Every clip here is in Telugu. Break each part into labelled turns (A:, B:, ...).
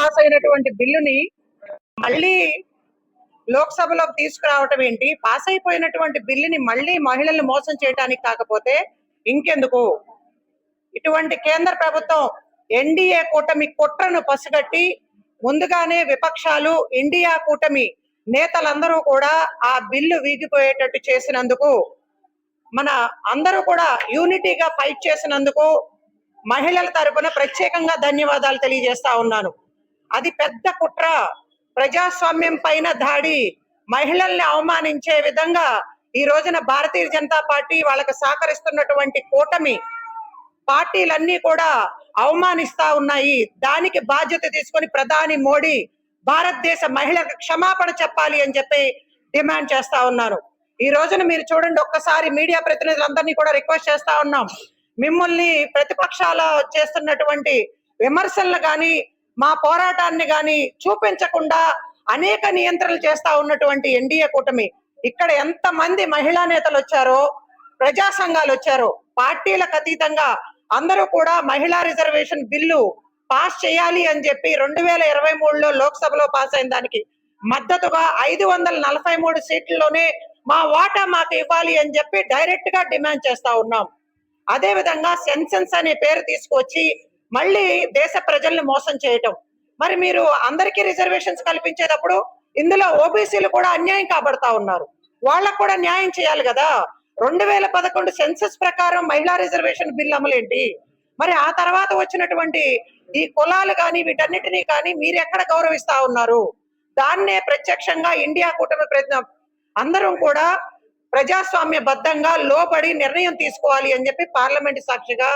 A: పాస్ అయినటువంటి బిల్లుని మళ్ళీ లోక్సభలోకి తీసుకురావటం ఏంటి? పాస్ అయిపోయినటువంటి బిల్లుని మళ్ళీ మహిళల్ని మోసం చేయడానికి కాకపోతే ఇంకెందుకు? ఇటువంటి కేంద్ర ప్రభుత్వం ఎన్డీఏ కూటమి కుట్రను పసిగట్టి ముందుగానే విపక్షాలు ఇండియా కూటమి నేతలందరూ కూడా ఆ బిల్లు వీగిపోయేటట్టు చేసినందుకు, మన అందరూ కూడా యూనిటీగా ఫైట్ చేసినందుకు మహిళల తరపున ప్రత్యేకంగా ధన్యవాదాలు తెలియజేస్తా ఉన్నాను. అది పెద్ద కుట్ర, ప్రజాస్వామ్యం పైన దాడి, మహిళల్ని అవమానించే విధంగా ఈ రోజున భారతీయ జనతా పార్టీ వాళ్ళకి సహకరిస్తున్నటువంటి కూటమి పార్టీలన్నీ కూడా అవమానిస్తా ఉన్నాయి. దానికి బాధ్యత తీసుకొని ప్రధాని మోడీ భారతదేశ మహిళలకు క్షమాపణ చెప్పాలి అని చెప్పి డిమాండ్ చేస్తా ఉన్నారు. ఈ రోజున మీరు చూడండి, ఒక్కసారి మీడియా ప్రతినిధులందరినీ కూడా రిక్వెస్ట్ చేస్తా ఉన్నాం, మిమ్మల్ని ప్రతిపక్షాల చేస్తున్నటువంటి విమర్శలను గాని మా పోరాటాన్ని గాని చూపించకుండా అనేక నియంత్రణలు చేస్తా ఉన్నటువంటి ఎన్డీఏ కూటమి, ఇక్కడ ఎంత మంది మహిళా నేతలు వచ్చారో, ప్రజా సంఘాలు వచ్చారో, పార్టీలకు అతీతంగా అందరూ కూడా మహిళా రిజర్వేషన్ బిల్లు పాస్ చేయాలి అని చెప్పి 2023లో లోక్సభలో పాస్ అయిన దానికి మద్దతుగా 543 సీట్లలోనే మా వాటా మాకు ఇవ్వాలి అని చెప్పి డైరెక్ట్ గా డిమాండ్ చేస్తా ఉన్నాం. అదే విధంగా సెన్సెన్స్ అనే పేరు తీసుకొచ్చి మళ్ళీ దేశ ప్రజల్ని మోసం చేయటం. మరి మీరు అందరికీ రిజర్వేషన్స్ కల్పించేటప్పుడు ఇందులో ఓబీసీలు కూడా అన్యాయం కాబడతా ఉన్నారు, వాళ్ళకు కూడా న్యాయం చేయాలి కదా. 2011 సెన్సస్ ప్రకారం మహిళా రిజర్వేషన్ బిల్ అమలేంటి? మరి ఆ తర్వాత వచ్చినటువంటి ఈ కులాలు కానీ వీటన్నిటినీ కానీ మీరు ఎక్కడ గౌరవిస్తా ఉన్నారు? దాన్నే ప్రత్యక్షంగా ఇండియా కూటమి అందరం కూడా ప్రజాస్వామ్య బద్ధంగా లోబడి నిర్ణయం తీసుకోవాలి అని చెప్పి పార్లమెంట్ సాక్షిగా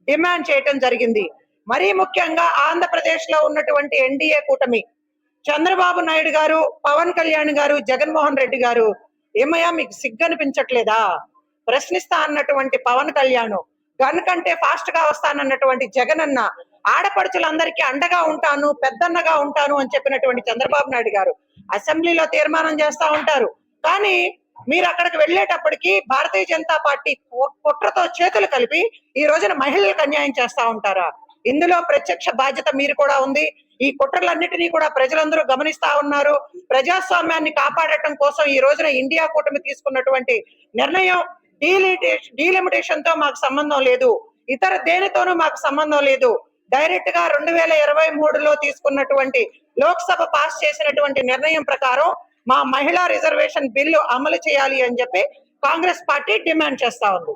A: డిమాండ్ చేయటం జరిగింది. మరీ ముఖ్యంగా ఆంధ్రప్రదేశ్ లో ఉన్నటువంటి ఎన్డీఏ కూటమి, చంద్రబాబు నాయుడు గారు, పవన్ కళ్యాణ్ గారు, జగన్మోహన్ రెడ్డి గారు, ఏమయ్యా మీకు సిగ్గనిపించట్లేదా? ప్రశ్నిస్తా అన్నటువంటి పవన్ కళ్యాణ్, గన్ కంటే ఫాస్ట్ గా వస్తానన్నటువంటి జగనన్న, ఆడపడుచులందరికీ అండగా ఉంటాను, పెద్దన్నగా ఉంటాను అని చెప్పినటువంటి చంద్రబాబు నాయుడు గారు అసెంబ్లీలో తీర్మానం చేస్తా ఉంటారు. కానీ మీరు అక్కడికి వెళ్ళేటప్పటికి భారతీయ జనతా పార్టీ కుట్రతో చేతులు కలిపి ఈ రోజున మహిళలకు అన్యాయం చేస్తా ఉంటారా? ఇందులో ప్రత్యక్ష బాధ్యత మీరు కూడా ఉంది. ఈ కుట్రలన్నిటినీ కూడా ప్రజలందరూ గమనిస్తా ఉన్నారు. ప్రజాస్వామ్యాన్ని కాపాడటం కోసం ఈ రోజున ఇండియా కూటమి తీసుకున్నటువంటి నిర్ణయం డీలిమిటేషన్ తో మాకు సంబంధం లేదు, ఇతర దేనితోనూ మాకు సంబంధం లేదు. డైరెక్ట్ గా 2023లో తీసుకున్నటువంటి లోక్సభ పాస్ చేసినటువంటి నిర్ణయం ప్రకారం మా మహిళా రిజర్వేషన్ బిల్లు అమలు చేయాలి అని చెప్పి కాంగ్రెస్ పార్టీ డిమాండ్ చేస్తా ఉంది.